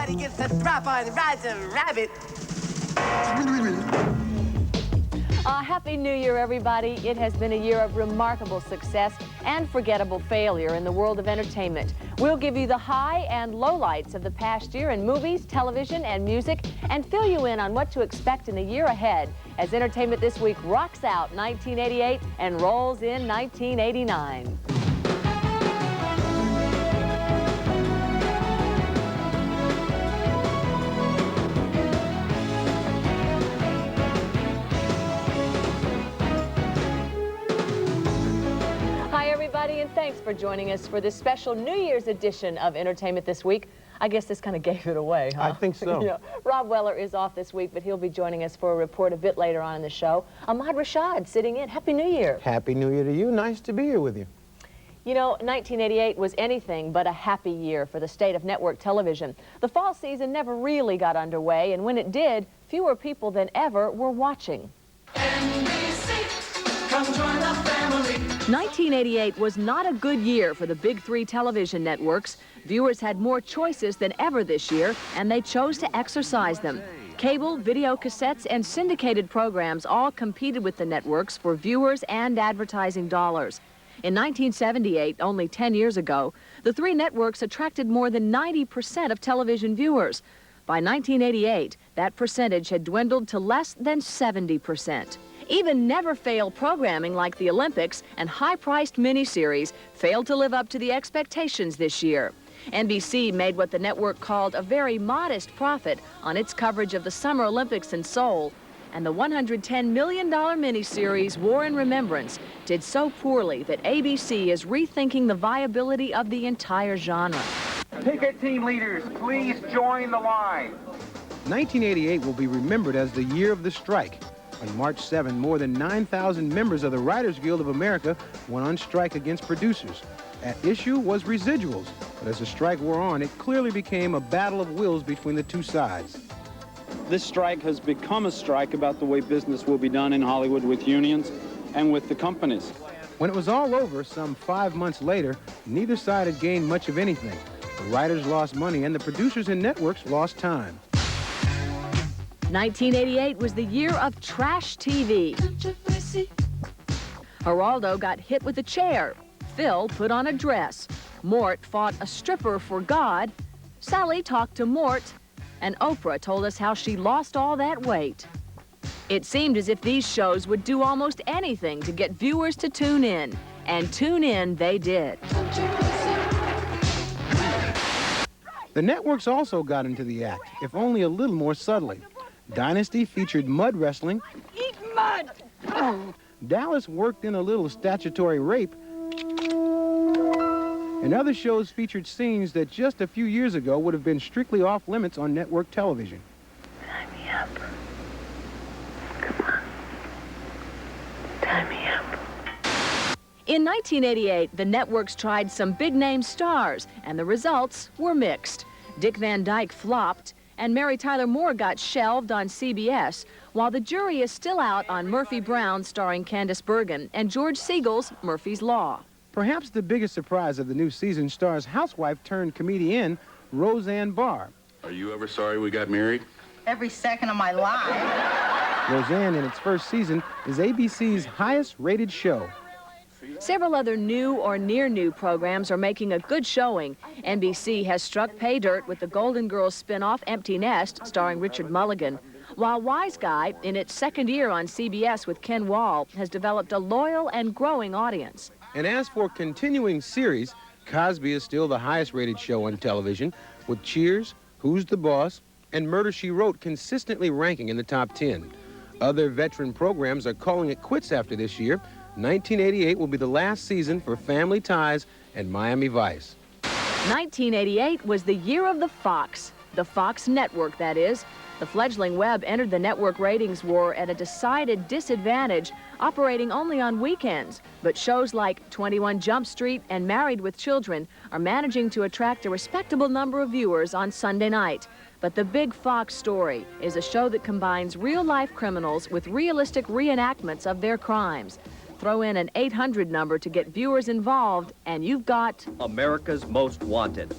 Everybody gets a drop on Roger Rabbit. Happy New Year, everybody. It has been a year of remarkable success and forgettable failure in the world of entertainment. We'll give you the high and lowlights of the past year in movies, television, and music, and fill you in on what to expect in the year ahead as Entertainment This Week rocks out 1988 and rolls in 1989. And thanks for joining us for this special New Year's edition of Entertainment This Week. I guess this kind of gave it away, huh? I think so. You know, Rob Weller is off this week, but he'll be joining us for a report a bit later on in the show. Ahmad Rashad sitting in. Happy New Year. Happy New Year to you. Nice to be here with you. You know, 1988 was anything but a happy year for the state of network television. The fall season never really got underway, and when it did, fewer people than ever were watching. NBC, come join the family. 1988 was not a good year for the big three television networks. Viewers had more choices than ever this year, and they chose to exercise them. Cable, video cassettes, and syndicated programs all competed with the networks for viewers and advertising dollars. In 1978, only 10 years ago, the three networks attracted more than 90% of television viewers. By 1988, that percentage had dwindled to less than 70%. Even never-fail programming like the Olympics and high-priced miniseries failed to live up to the expectations this year. NBC made what the network called a very modest profit on its coverage of the Summer Olympics in Seoul, and the $110 million miniseries War in Remembrance did so poorly that ABC is rethinking the viability of the entire genre. Picket team leaders, please join the line. 1988 will be remembered as the year of the strike. On March 7, more than 9,000 members of the Writers Guild of America went on strike against producers. At issue was residuals, but as the strike wore on, it clearly became a battle of wills between the two sides. This strike has become a strike about the way business will be done in Hollywood with unions and with the companies. When it was all over, some 5 months later, neither side had gained much of anything. The writers lost money and the producers and networks lost time. 1988 was the year of trash TV. Geraldo got hit with a chair. Phil put on a dress. Mort fought a stripper for God. Sally talked to Mort. And Oprah told us how she lost all that weight. It seemed as if these shows would do almost anything to get viewers to tune in. And tune in they did. The networks also got into the act, if only a little more subtly. Dynasty featured mud wrestling. Eat mud! Dallas worked in a little statutory rape. And other shows featured scenes that just a few years ago would have been strictly off limits on network television. Tie me up. Come on. Tie me up. In 1988, the networks tried some big-name stars, and the results were mixed. Dick Van Dyke flopped, and Mary Tyler Moore got shelved on CBS, while the jury is still out on Murphy Brown starring Candice Bergen and George Siegel's Murphy's Law. Perhaps the biggest surprise of the new season stars housewife-turned-comedian Roseanne Barr. Are you ever sorry we got married? Every second of my life. Roseanne, in its first season, is ABC's highest-rated show. Several other new or near-new programs are making a good showing. NBC has struck pay dirt with the Golden Girls spin-off Empty Nest, starring Richard Mulligan, while Wise Guy, in its second year on CBS with Ken Wall, has developed a loyal and growing audience. And as for continuing series, Cosby is still the highest-rated show on television, with Cheers, Who's the Boss, and Murder, She Wrote consistently ranking in the top 10. Other veteran programs are calling it quits after this year. 1988 will be the last season for Family Ties and Miami Vice. 1988 was the year of the Fox network, that is. The fledgling web entered the network ratings war at a decided disadvantage, operating only on weekends. But shows like 21 Jump Street and Married with Children are managing to attract a respectable number of viewers on Sunday night. But The Big Fox Story is a show that combines real-life criminals with realistic reenactments of their crimes. Throw in an 800 number to get viewers involved, and you've got America's Most Wanted.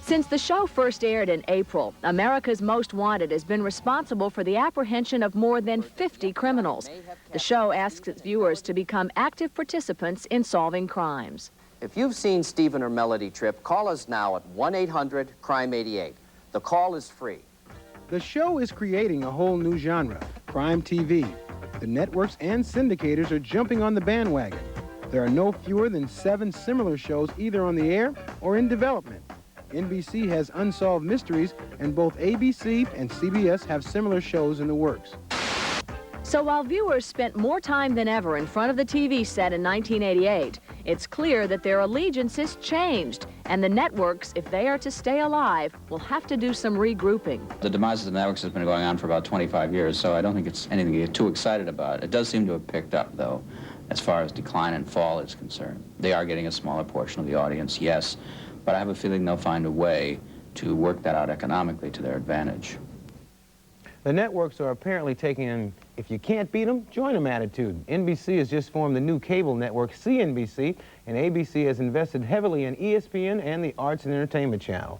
Since the show first aired in April, America's Most Wanted has been responsible for the apprehension of more than 50 criminals. The show asks its viewers to become active participants in solving crimes. If you've seen Stephen or Melody Tripp, call us now at 1-800-CRIME-88. The call is free. The show is creating a whole new genre, crime TV. The networks and syndicators are jumping on the bandwagon. There are no fewer than 7 similar shows either on the air or in development. NBC has Unsolved Mysteries, and both ABC and CBS have similar shows in the works. So while viewers spent more time than ever in front of the TV set in 1988, it's clear that their allegiances changed, and the networks, if they are to stay alive, will have to do some regrouping. The demise of the networks has been going on for about 25 years, so I don't think it's anything to get too excited about. It does seem to have picked up, though, as far as decline and fall is concerned. They are getting a smaller portion of the audience, yes, but I have a feeling they'll find a way to work that out economically to their advantage. The networks are apparently taking an if you can't beat them, join them attitude. NBC has just formed the new cable network, CNBC, and ABC has invested heavily in ESPN and the Arts and Entertainment Channel.